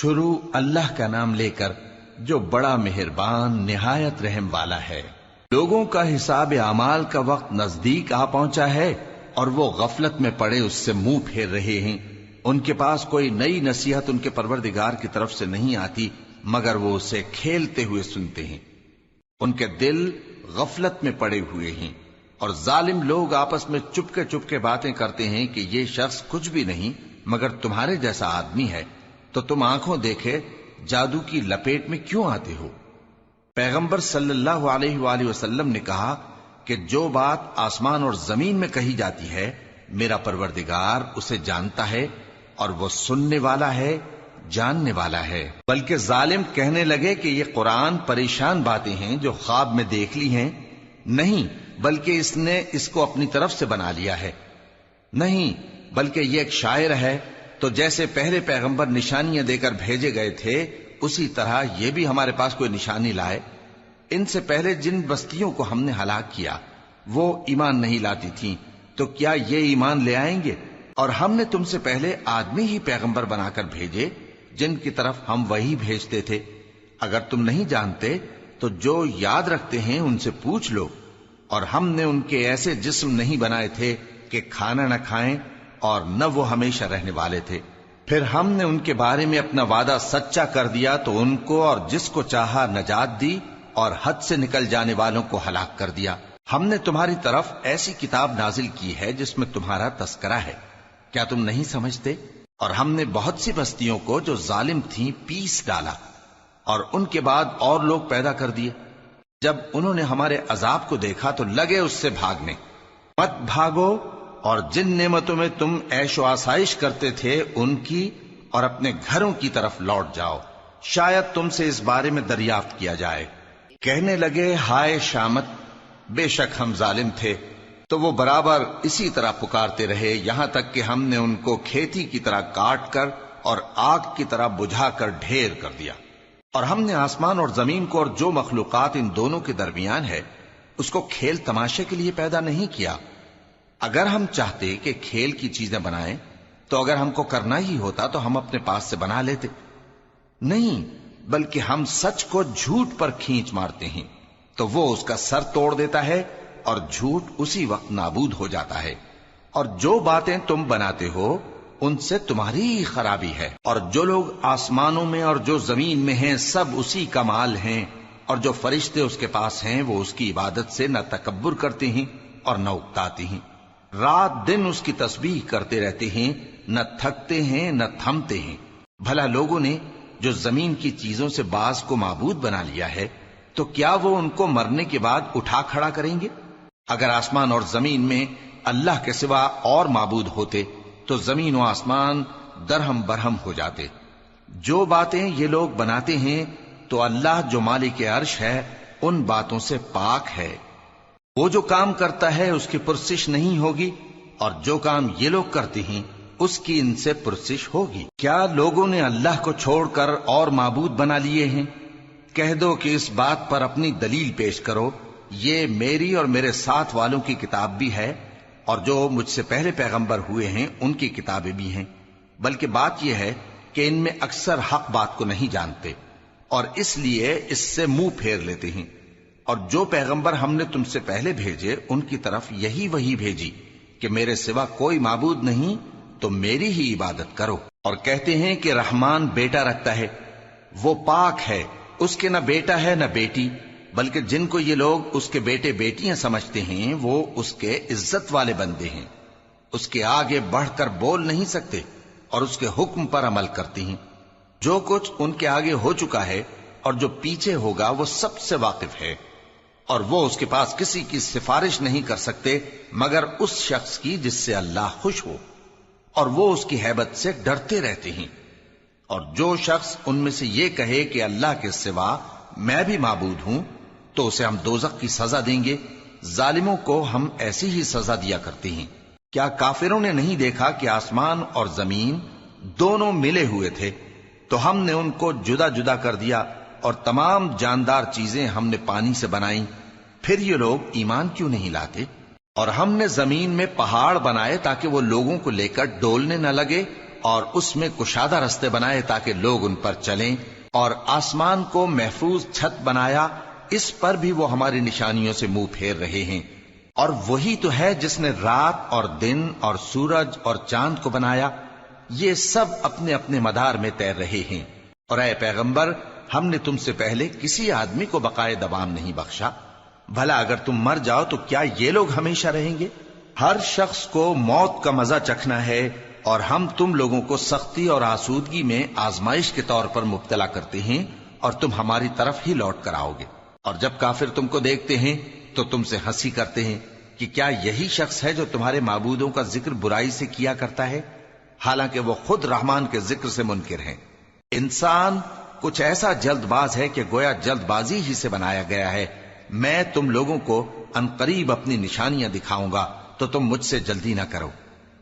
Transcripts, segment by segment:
شروع اللہ کا نام لے کر جو بڑا مہربان نہایت رحم والا ہے۔ لوگوں کا حساب اعمال کا وقت نزدیک آ پہنچا ہے اور وہ غفلت میں پڑے اس سے منہ پھیر رہے ہیں۔ ان کے پاس کوئی نئی نصیحت ان کے پروردگار کی طرف سے نہیں آتی مگر وہ اسے کھیلتے ہوئے سنتے ہیں۔ ان کے دل غفلت میں پڑے ہوئے ہیں اور ظالم لوگ آپس میں چپکے باتیں کرتے ہیں کہ یہ شخص کچھ بھی نہیں مگر تمہارے جیسا آدمی ہے، تو تم آنکھوں دیکھے جادو کی لپیٹ میں کیوں آتے ہو؟ پیغمبر صلی اللہ علیہ وآلہ وسلم نے کہا کہ جو بات آسمان اور زمین میں کہی جاتی ہے میرا پروردگار اسے جانتا ہے اور وہ سننے والا ہے، جاننے والا ہے۔ بلکہ ظالم کہنے لگے کہ یہ قرآن پریشان باتیں ہیں جو خواب میں دیکھ لی ہیں، نہیں بلکہ اس نے اس کو اپنی طرف سے بنا لیا ہے، نہیں بلکہ یہ ایک شاعر ہے۔ تو جیسے پہلے پیغمبر نشانیاں دے کر بھیجے گئے تھے اسی طرح یہ بھی ہمارے پاس کوئی نشانی لائے۔ ان سے پہلے جن بستیوں کو ہم نے ہلاک کیا وہ ایمان نہیں لاتی تھیں، تو کیا یہ ایمان لے آئیں گے؟ اور ہم نے تم سے پہلے آدمی ہی پیغمبر بنا کر بھیجے جن کی طرف ہم وہی بھیجتے تھے۔ اگر تم نہیں جانتے تو جو یاد رکھتے ہیں ان سے پوچھ لو۔ اور ہم نے ان کے ایسے جسم نہیں بنائے تھے کہ کھانا نہ کھائیں اور نہ وہ ہمیشہ رہنے والے تھے۔ پھر ہم نے ان کے بارے میں اپنا وعدہ سچا کر دیا تو ان کو اور جس کو چاہا نجات دی اور حد سے نکل جانے والوں کو ہلاک کر دیا۔ ہم نے تمہاری طرف ایسی کتاب نازل کی ہے جس میں تمہارا تذکرہ ہے، کیا تم نہیں سمجھتے؟ اور ہم نے بہت سی بستیوں کو جو ظالم تھیں پیس ڈالا اور ان کے بعد اور لوگ پیدا کر دیے۔ جب انہوں نے ہمارے عذاب کو دیکھا تو لگے اس سے بھاگنے۔ مت بھاگو اور جن نعمتوں میں تم عیش و آسائش کرتے تھے ان کی اور اپنے گھروں کی طرف لوٹ جاؤ، شاید تم سے اس بارے میں دریافت کیا جائے۔ کہنے لگے ہائے شامت، بے شک ہم ظالم تھے۔ تو وہ برابر اسی طرح پکارتے رہے یہاں تک کہ ہم نے ان کو کھیتی کی طرح کاٹ کر اور آگ کی طرح بجھا کر ڈھیر کر دیا۔ اور ہم نے آسمان اور زمین کو اور جو مخلوقات ان دونوں کے درمیان ہے اس کو کھیل تماشے کے لیے پیدا نہیں کیا۔ اگر ہم چاہتے کہ کھیل کی چیزیں بنائیں تو اگر ہم کو کرنا ہی ہوتا تو ہم اپنے پاس سے بنا لیتے، نہیں بلکہ ہم سچ کو جھوٹ پر کھینچ مارتے ہیں تو وہ اس کا سر توڑ دیتا ہے اور جھوٹ اسی وقت نابود ہو جاتا ہے۔ اور جو باتیں تم بناتے ہو ان سے تمہاری ہی خرابی ہے۔ اور جو لوگ آسمانوں میں اور جو زمین میں ہیں سب اسی کا مال ہیں، اور جو فرشتے اس کے پاس ہیں وہ اس کی عبادت سے نہ تکبر کرتے ہیں اور نہ اکتاتے ہیں، رات دن اس کی تسبیح کرتے رہتے ہیں، نہ تھکتے ہیں نہ تھمتے ہیں۔ بھلا لوگوں نے جو زمین کی چیزوں سے بعض کو معبود بنا لیا ہے تو کیا وہ ان کو مرنے کے بعد اٹھا کھڑا کریں گے؟ اگر آسمان اور زمین میں اللہ کے سوا اور معبود ہوتے تو زمین و آسمان درہم برہم ہو جاتے۔ جو باتیں یہ لوگ بناتے ہیں تو اللہ جو مالک عرش ہے ان باتوں سے پاک ہے۔ وہ جو کام کرتا ہے اس کی پرسش نہیں ہوگی، اور جو کام یہ لوگ کرتے ہیں اس کی ان سے پرسش ہوگی۔ کیا لوگوں نے اللہ کو چھوڑ کر اور معبود بنا لیے ہیں؟ کہہ دو کہ اس بات پر اپنی دلیل پیش کرو، یہ میری اور میرے ساتھ والوں کی کتاب بھی ہے اور جو مجھ سے پہلے پیغمبر ہوئے ہیں ان کی کتابیں بھی ہیں۔ بلکہ بات یہ ہے کہ ان میں اکثر حق بات کو نہیں جانتے اور اس لیے اس سے منہ پھیر لیتے ہیں۔ اور جو پیغمبر ہم نے تم سے پہلے بھیجے ان کی طرف یہی وحی بھیجی کہ میرے سوا کوئی معبود نہیں تو میری ہی عبادت کرو۔ اور کہتے ہیں کہ رحمان بیٹا رکھتا ہے، وہ پاک ہے، اس کے نہ بیٹا ہے نہ بیٹی، بلکہ جن کو یہ لوگ اس کے بیٹے بیٹیاں سمجھتے ہیں وہ اس کے عزت والے بندے ہیں، اس کے آگے بڑھ کر بول نہیں سکتے اور اس کے حکم پر عمل کرتے ہیں۔ جو کچھ ان کے آگے ہو چکا ہے اور جو پیچھے ہوگا وہ سب سے واقف ہے، اور وہ اس کے پاس کسی کی سفارش نہیں کر سکتے مگر اس شخص کی جس سے اللہ خوش ہو، اور وہ اس کی ہیبت سے ڈرتے رہتے ہیں۔ اور جو شخص ان میں سے یہ کہے کہ اللہ کے سوا میں بھی معبود ہوں تو اسے ہم دوزخ کی سزا دیں گے، ظالموں کو ہم ایسی ہی سزا دیا کرتے ہیں۔ کیا کافروں نے نہیں دیکھا کہ آسمان اور زمین دونوں ملے ہوئے تھے تو ہم نے ان کو جدا جدا کر دیا اور تمام جاندار چیزیں ہم نے پانی سے بنائیں، پھر یہ لوگ ایمان کیوں نہیں لاتے؟ اور ہم نے زمین میں پہاڑ بنائے تاکہ وہ لوگوں کو لے کر ڈولنے نہ لگے اور اس میں کشادہ رستے بنائے تاکہ لوگ ان پر چلیں، اور آسمان کو محفوظ چھت بنایا، اس پر بھی وہ ہماری نشانیوں سے منہ پھیر رہے ہیں۔ اور وہی تو ہے جس نے رات اور دن اور سورج اور چاند کو بنایا، یہ سب اپنے اپنے مدار میں تیر رہے ہیں۔ اور اے پیغمبر، ہم نے تم سے پہلے کسی آدمی کو بقائے دوام نہیں بخشا، بھلا اگر تم مر جاؤ تو کیا یہ لوگ ہمیشہ رہیں گے؟ ہر شخص کو موت کا مزہ چکھنا ہے، اور ہم تم لوگوں کو سختی اور آسودگی میں آزمائش کے طور پر مبتلا کرتے ہیں، اور تم ہماری طرف ہی لوٹ کر آؤ گے۔ اور جب کافر تم کو دیکھتے ہیں تو تم سے ہنسی کرتے ہیں کہ کیا یہی شخص ہے جو تمہارے معبودوں کا ذکر برائی سے کیا کرتا ہے، حالانکہ وہ خود رحمان کے ذکر سے منکر ہیں۔ انسان کچھ ایسا جلد باز ہے کہ گویا جلد بازی ہی سے بنایا گیا ہے۔ میں تم لوگوں کو عنقریب اپنی نشانیاں دکھاؤں گا تو تم مجھ سے جلدی نہ کرو۔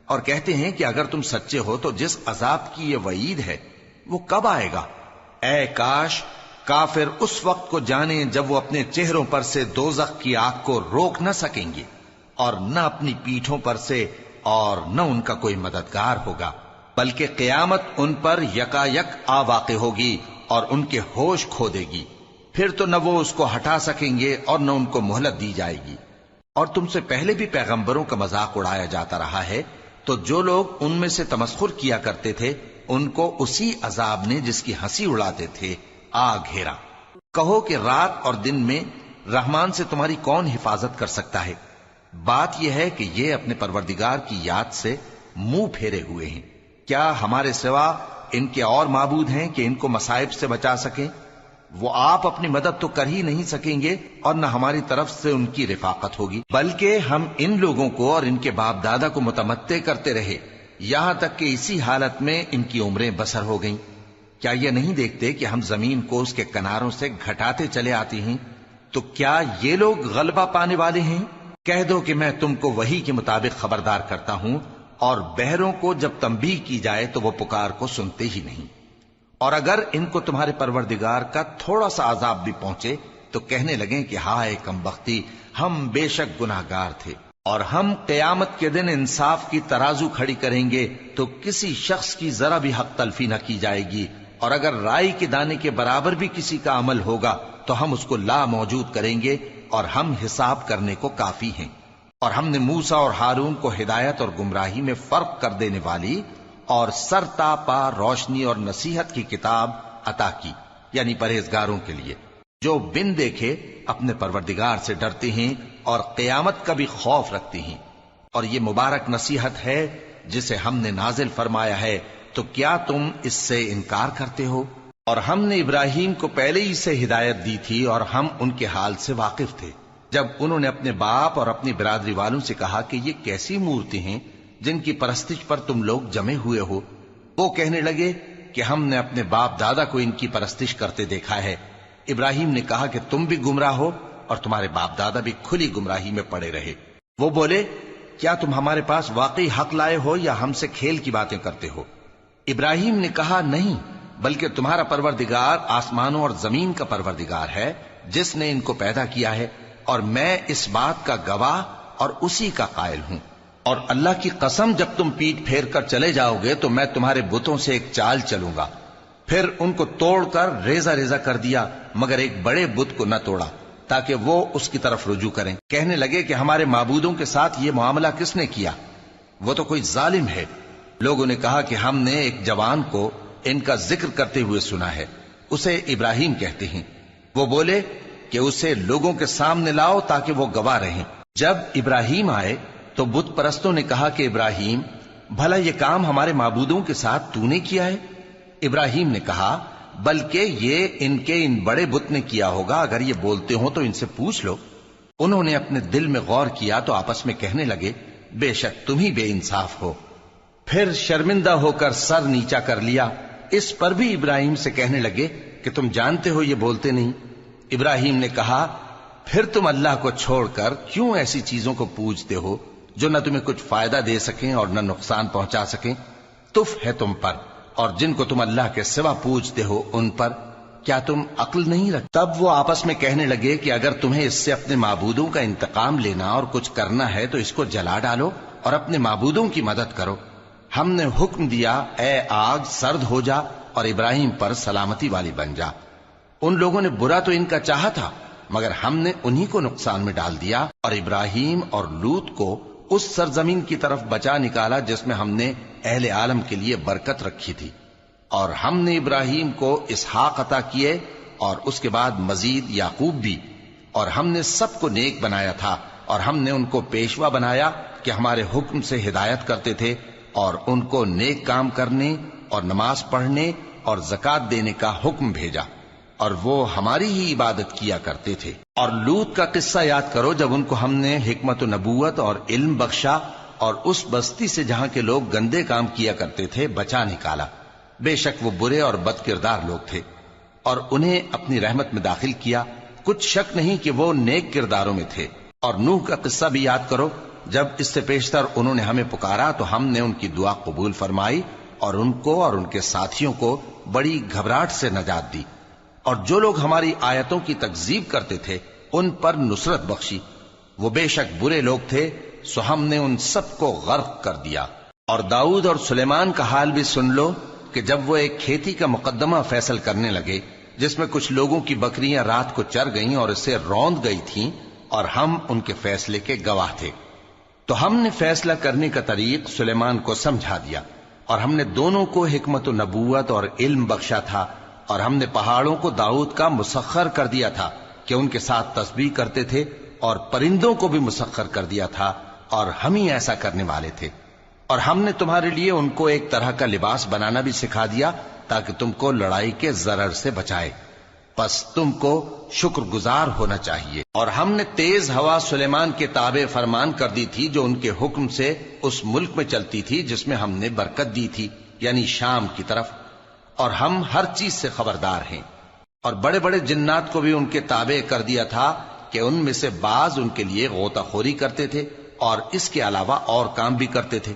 اور کہتے ہیں کہ اگر تم سچے ہو تو جس عذاب کی یہ وعید ہے وہ کب آئے گا؟ اے کاش کافر اس وقت کو جانیں جب وہ اپنے چہروں پر سے دوزخ کی آگ کو روک نہ سکیں گے، اور نہ اپنی پیٹھوں پر سے، اور نہ ان کا کوئی مددگار ہوگا، بلکہ قیامت ان پر یکا یک آ واقع ہوگی اور ان کے ہوش کھو دے گی، پھر تو نہ وہ اس کو ہٹا سکیں گے اور نہ ان کو مہلت دی جائے گی۔ اور تم سے پہلے بھی پیغمبروں کا مذاق اڑایا جاتا رہا ہے، تو جو لوگ ان میں سے تمسخر کیا کرتے تھے ان کو اسی عذاب نے جس کی ہنسی اڑاتے تھے آ گھیرا۔ کہو کہ رات اور دن میں رحمان سے تمہاری کون حفاظت کر سکتا ہے؟ بات یہ ہے کہ یہ اپنے پروردگار کی یاد سے منہ پھیرے ہوئے ہیں۔ کیا ہمارے سوا ان کے اور معبود ہیں کہ ان کو مصائب سے بچا سکیں؟ وہ آپ اپنی مدد تو کر ہی نہیں سکیں گے، اور نہ ہماری طرف سے ان کی رفاقت ہوگی، بلکہ ہم ان لوگوں کو اور ان کے باپ دادا کو متمتع کرتے رہے، یہاں تک کہ اسی حالت میں ان کی عمریں بسر ہو گئیں۔ کیا یہ نہیں دیکھتے کہ ہم زمین کو اس کے کناروں سے گھٹاتے چلے آتے ہیں؟ تو کیا یہ لوگ غلبہ پانے والے ہیں؟ کہہ دو کہ میں تم کو وحی کے مطابق خبردار کرتا ہوں، اور بہروں کو جب تنبیہ کی جائے تو وہ پکار کو سنتے ہی نہیں۔ اور اگر ان کو تمہارے پروردگار کا تھوڑا سا عذاب بھی پہنچے تو کہنے لگیں کہ ہائے کم بختی، ہم بے شک گناہگار تھے۔ اور ہم قیامت کے دن انصاف کی ترازو کھڑی کریں گے تو کسی شخص کی ذرا بھی حق تلفی نہ کی جائے گی، اور اگر رائی کے دانے کے برابر بھی کسی کا عمل ہوگا تو ہم اس کو لا موجود کریں گے، اور ہم حساب کرنے کو کافی ہیں۔ اور ہم نے موسیٰ اور ہارون کو ہدایت اور گمراہی میں فرق کر دینے والی اور سر تا پا روشنی اور نصیحت کی کتاب عطا کی، یعنی پرہیزگاروں کے لیے جو بن دیکھے اپنے پروردگار سے ڈرتے ہیں اور قیامت کا بھی خوف رکھتے ہیں۔ اور یہ مبارک نصیحت ہے جسے ہم نے نازل فرمایا ہے، تو کیا تم اس سے انکار کرتے ہو؟ اور ہم نے ابراہیم کو پہلے ہی سے ہدایت دی تھی، اور ہم ان کے حال سے واقف تھے جب انہوں نے اپنے باپ اور اپنی برادری والوں سے کہا کہ یہ کیسی مورتی ہیں جن کی پرستش پر تم لوگ جمے ہوئے ہو۔ وہ کہنے لگے کہ ہم نے اپنے باپ دادا کو ان کی پرستش کرتے دیکھا ہے۔ ابراہیم نے کہا کہ تم بھی گمراہ ہو اور تمہارے باپ دادا بھی کھلی گمراہی میں پڑے رہے۔ وہ بولے کیا تم ہمارے پاس واقعی حق لائے ہو یا ہم سے کھیل کی باتیں کرتے ہو؟ ابراہیم نے کہا نہیں، بلکہ تمہارا پروردگار آسمانوں اور زمین کا پروردگار ہے جس نے ان کو پیدا کیا ہے، اور میں اس بات کا گواہ اور اسی کا قائل ہوں۔ اور اللہ کی قسم جب تم پیٹ پھیر کر چلے جاؤ گے تو میں تمہارے بتوں سے ایک چال چلوں گا۔ پھر ان کو توڑ کر ریزہ ریزہ کر دیا، مگر ایک بڑے بت کو نہ توڑا تاکہ وہ اس کی طرف رجوع کریں۔ کہنے لگے کہ ہمارے معبودوں کے ساتھ یہ معاملہ کس نے کیا؟ وہ تو کوئی ظالم ہے۔ لوگوں نے کہا کہ ہم نے ایک جوان کو ان کا ذکر کرتے ہوئے سنا ہے، اسے ابراہیم کہتے ہیں۔ وہ بولے کہ اسے لوگوں کے سامنے لاؤ تاکہ وہ گواہ رہیں۔ جب ابراہیم آئے تو بت پرستوں نے کہا کہ ابراہیم، بھلا یہ کام ہمارے معبودوں کے ساتھ تو نے کیا ہے؟ ابراہیم نے کہا بلکہ یہ ان بڑے بت نے کیا ہوگا، اگر یہ بولتے ہوں تو ان سے پوچھ لو۔ انہوں نے اپنے دل میں غور کیا تو آپس میں کہنے لگے بے شک تم ہی بے انصاف ہو۔ پھر شرمندہ ہو کر سر نیچا کر لیا۔ اس پر بھی ابراہیم سے کہنے لگے کہ تم جانتے ہو یہ بولتے نہیں۔ ابراہیم نے کہا پھر تم اللہ کو چھوڑ کر کیوں ایسی چیزوں کو پوجتے ہو جو نہ تمہیں کچھ فائدہ دے سکیں اور نہ نقصان پہنچا سکیں؟ تف ہے تم پر اور جن کو تم اللہ کے سوا پوجتے ہو ان پر، کیا تم عقل نہیں رکھتے؟ تب وہ آپس میں کہنے لگے کہ اگر تمہیں اس سے اپنے معبودوں کا انتقام لینا اور کچھ کرنا ہے تو اس کو جلا ڈالو اور اپنے معبودوں کی مدد کرو۔ ہم نے حکم دیا اے آگ سرد ہو جا اور ابراہیم پر سلامتی والی بن جا۔ ان لوگوں نے برا تو ان کا چاہا تھا، مگر ہم نے انہی کو نقصان میں ڈال دیا اور ابراہیم اور لوط کو اس سرزمین کی طرف بچا نکالا جس میں ہم نے اہل عالم کے لیے برکت رکھی تھی۔ اور ہم نے ابراہیم کو اسحاق عطا کیے اور اس کے بعد مزید یعقوب بھی، اور ہم نے سب کو نیک بنایا تھا، اور ہم نے ان کو پیشوا بنایا کہ ہمارے حکم سے ہدایت کرتے تھے، اور ان کو نیک کام کرنے اور نماز پڑھنے اور زکوٰۃ دینے کا حکم بھیجا، اور وہ ہماری ہی عبادت کیا کرتے تھے۔ اور لوط کا قصہ یاد کرو جب ان کو ہم نے حکمت و نبوت اور علم بخشا اور اس بستی سے جہاں کے لوگ گندے کام کیا کرتے تھے بچا نکالا۔ بے شک وہ برے اور بد کردار لوگ تھے، اور انہیں اپنی رحمت میں داخل کیا، کچھ شک نہیں کہ وہ نیک کرداروں میں تھے۔ اور نوح کا قصہ بھی یاد کرو جب اس سے پیشتر انہوں نے ہمیں پکارا تو ہم نے ان کی دعا قبول فرمائی اور ان کو اور ان کے ساتھیوں کو بڑی گھبراہٹ سے نجات دی، اور جو لوگ ہماری آیتوں کی تکذیب کرتے تھے ان پر نصرت بخشی۔ وہ بے شک برے لوگ تھے، سو ہم نے ان سب کو غرق کر دیا۔ اور داؤد اور سلیمان کا حال بھی سن لو کہ جب وہ ایک کھیتی کا مقدمہ فیصل کرنے لگے جس میں کچھ لوگوں کی بکریاں رات کو چر گئیں اور اسے روند گئی تھیں، اور ہم ان کے فیصلے کے گواہ تھے، تو ہم نے فیصلہ کرنے کا طریق سلیمان کو سمجھا دیا، اور ہم نے دونوں کو حکمت و نبوت اور علم بخشا تھا، اور ہم نے پہاڑوں کو داؤد کا مسخر کر دیا تھا کہ ان کے ساتھ تسبیح کرتے تھے، اور پرندوں کو بھی مسخر کر دیا تھا، اور ہم ہی ایسا کرنے والے تھے۔ اور ہم نے تمہارے لیے ان کو ایک طرح کا لباس بنانا بھی سکھا دیا تاکہ تم کو لڑائی کے ضرر سے بچائے، پس تم کو شکر گزار ہونا چاہیے۔ اور ہم نے تیز ہوا سلیمان کے تابع فرمان کر دی تھی جو ان کے حکم سے اس ملک میں چلتی تھی جس میں ہم نے برکت دی تھی، یعنی شام کی طرف، اور ہم ہر چیز سے خبردار ہیں۔ اور بڑے بڑے جنات کو بھی ان کے تابع کر دیا تھا کہ ان میں سے بعض ان کے لیے غوطہ خوری کرتے تھے اور اس کے علاوہ اور کام بھی کرتے تھے،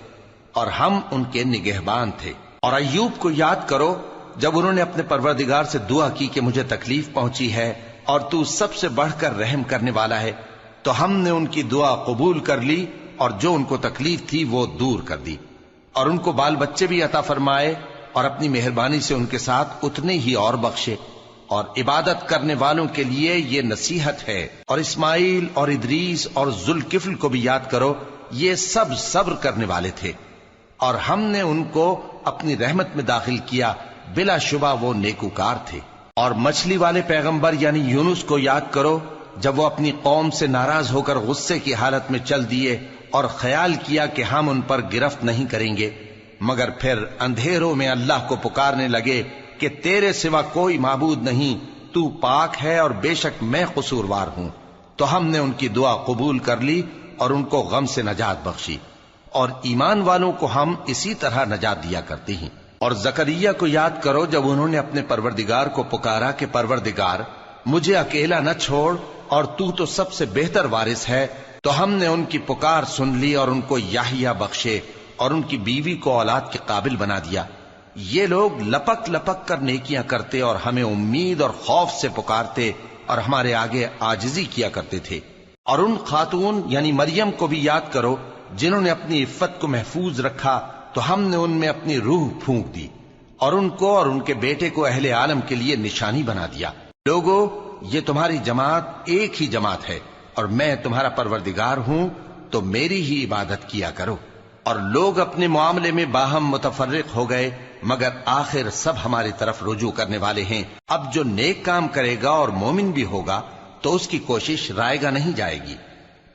اور ہم ان کے نگہبان تھے۔ اور ایوب کو یاد کرو جب انہوں نے اپنے پروردگار سے دعا کی کہ مجھے تکلیف پہنچی ہے اور تو سب سے بڑھ کر رحم کرنے والا ہے، تو ہم نے ان کی دعا قبول کر لی اور جو ان کو تکلیف تھی وہ دور کر دی، اور ان کو بال بچے بھی عطا فرمائے، اور اپنی مہربانی سے ان کے ساتھ اتنے ہی اور بخشے۔ اور عبادت کرنے والوں کے لیے یہ نصیحت ہے۔ اور اسماعیل اور ادریس اور ذوالکفل کو بھی یاد کرو، یہ سب صبر کرنے والے تھے، اور ہم نے ان کو اپنی رحمت میں داخل کیا، بلا شبہ وہ نیکوکار تھے۔ اور مچھلی والے پیغمبر یعنی یونس کو یاد کرو جب وہ اپنی قوم سے ناراض ہو کر غصے کی حالت میں چل دیے اور خیال کیا کہ ہم ان پر گرفت نہیں کریں گے، مگر پھر اندھیروں میں اللہ کو پکارنے لگے کہ تیرے سوا کوئی معبود نہیں، تو پاک ہے اور بے شک میں قصوروار ہوں، تو ہم نے ان کی دعا قبول کر لی اور ان کو غم سے نجات بخشی۔ اور ایمان والوں کو ہم اسی طرح نجات دیا کرتے ہیں۔ اور زکریا کو یاد کرو جب انہوں نے اپنے پروردگار کو پکارا کہ پروردگار مجھے اکیلا نہ چھوڑ اور تو سب سے بہتر وارث ہے، تو ہم نے ان کی پکار سن لی اور ان کو یحییٰ بخشے اور ان کی بیوی کو اولاد کے قابل بنا دیا۔ یہ لوگ لپک لپک کر نیکیاں کرتے اور ہمیں امید اور خوف سے پکارتے اور ہمارے آگے عاجزی کیا کرتے تھے۔ اور ان خاتون یعنی مریم کو بھی یاد کرو جنہوں نے اپنی عفت کو محفوظ رکھا، تو ہم نے ان میں اپنی روح پھونک دی اور ان کو اور ان کے بیٹے کو اہل عالم کے لیے نشانی بنا دیا۔ لوگو، یہ تمہاری جماعت ایک ہی جماعت ہے اور میں تمہارا پروردگار ہوں، تو میری ہی عبادت کیا کرو۔ اور لوگ اپنے معاملے میں باہم متفرق ہو گئے، مگر آخر سب ہماری طرف رجوع کرنے والے ہیں۔ اب جو نیک کام کرے گا اور مومن بھی ہوگا تو اس کی کوشش رائے گا نہیں جائے گی،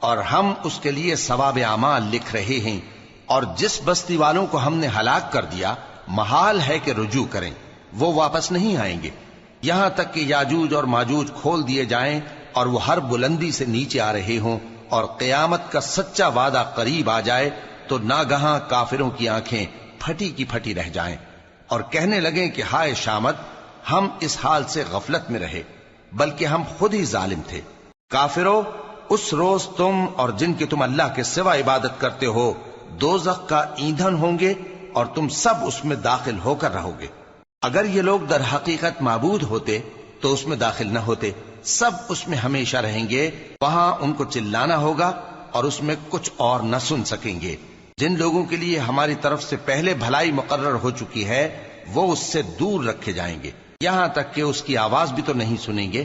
اور ہم اس کے لیے ثواب اعمال لکھ رہے ہیں۔ اور جس بستی والوں کو ہم نے ہلاک کر دیا محال ہے کہ رجوع کریں، وہ واپس نہیں آئیں گے، یہاں تک کہ یاجوج اور ماجوج کھول دیے جائیں اور وہ ہر بلندی سے نیچے آ رہے ہوں، اور قیامت کا سچا وعدہ قریب آ جائے تو ناگہاں کافروں کی آنکھیں پھٹی کی پھٹی رہ جائیں اور کہنے لگیں کہ ہائے شامت، ہم اس حال سے غفلت میں رہے، بلکہ ہم خود ہی ظالم تھے۔ کافروں، اس روز تم اور جن کی تم اللہ کے سوا عبادت کرتے ہو دوزخ کا ایندھن ہوں گے اور تم سب اس میں داخل ہو کر رہو گے۔ اگر یہ لوگ در حقیقت معبود ہوتے تو اس میں داخل نہ ہوتے، سب اس میں ہمیشہ رہیں گے، وہاں ان کو چلانا ہوگا اور اس میں کچھ اور نہ سن سکیں گے۔ جن لوگوں کے لیے ہماری طرف سے پہلے بھلائی مقرر ہو چکی ہے وہ اس سے دور رکھے جائیں گے، یہاں تک کہ اس کی آواز بھی تو نہیں سنیں گے،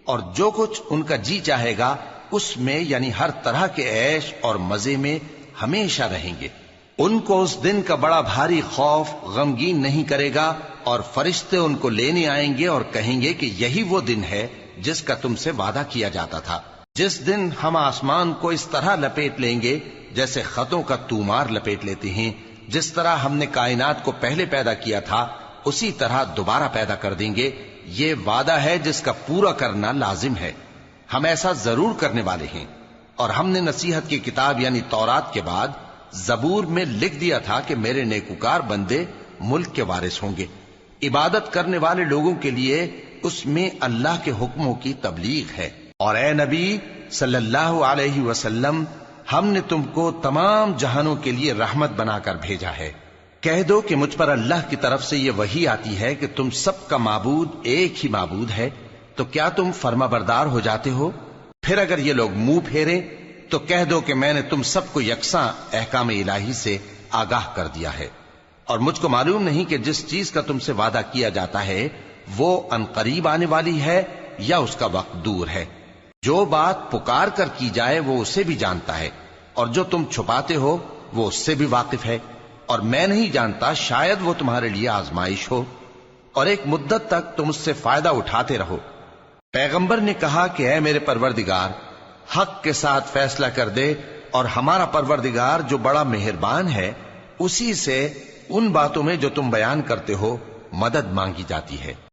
اور جو کچھ ان کا جی چاہے گا اس میں یعنی ہر طرح کے عیش اور مزے میں ہمیشہ رہیں گے۔ ان کو اس دن کا بڑا بھاری خوف غمگین نہیں کرے گا، اور فرشتے ان کو لینے آئیں گے اور کہیں گے کہ یہی وہ دن ہے جس کا تم سے وعدہ کیا جاتا تھا، جس دن ہم آسمان کو اس طرح لپیٹ لیں گے جیسے خطوں کا تومار لپیٹ لیتے ہیں، جس طرح ہم نے کائنات کو پہلے پیدا کیا تھا اسی طرح دوبارہ پیدا کر دیں گے۔ یہ وعدہ ہے جس کا پورا کرنا لازم ہے، ہم ایسا ضرور کرنے والے ہیں۔ اور ہم نے نصیحت کی کتاب یعنی تورات کے بعد زبور میں لکھ دیا تھا کہ میرے نیکوکار بندے ملک کے وارث ہوں گے۔ عبادت کرنے والے لوگوں کے لیے اس میں اللہ کے حکموں کی تبلیغ ہے۔ اور اے نبی صلی اللہ علیہ وسلم، ہم نے تم کو تمام جہانوں کے لیے رحمت بنا کر بھیجا ہے۔ کہہ دو کہ مجھ پر اللہ کی طرف سے یہ وحی آتی ہے کہ تم سب کا معبود ایک ہی معبود ہے، تو کیا تم فرما بردار ہو جاتے ہو؟ پھر اگر یہ لوگ منہ پھیریں تو کہہ دو کہ میں نے تم سب کو یکساں احکام الہی سے آگاہ کر دیا ہے، اور مجھ کو معلوم نہیں کہ جس چیز کا تم سے وعدہ کیا جاتا ہے وہ عنقریب آنے والی ہے یا اس کا وقت دور ہے۔ جو بات پکار کر کی جائے وہ اسے بھی جانتا ہے، اور جو تم چھپاتے ہو وہ اس سے بھی واقف ہے، اور میں نہیں جانتا شاید وہ تمہارے لیے آزمائش ہو، اور ایک مدت تک تم اس سے فائدہ اٹھاتے رہو۔ پیغمبر نے کہا کہ اے میرے پروردگار، حق کے ساتھ فیصلہ کر دے، اور ہمارا پروردگار جو بڑا مہربان ہے اسی سے ان باتوں میں جو تم بیان کرتے ہو مدد مانگی جاتی ہے۔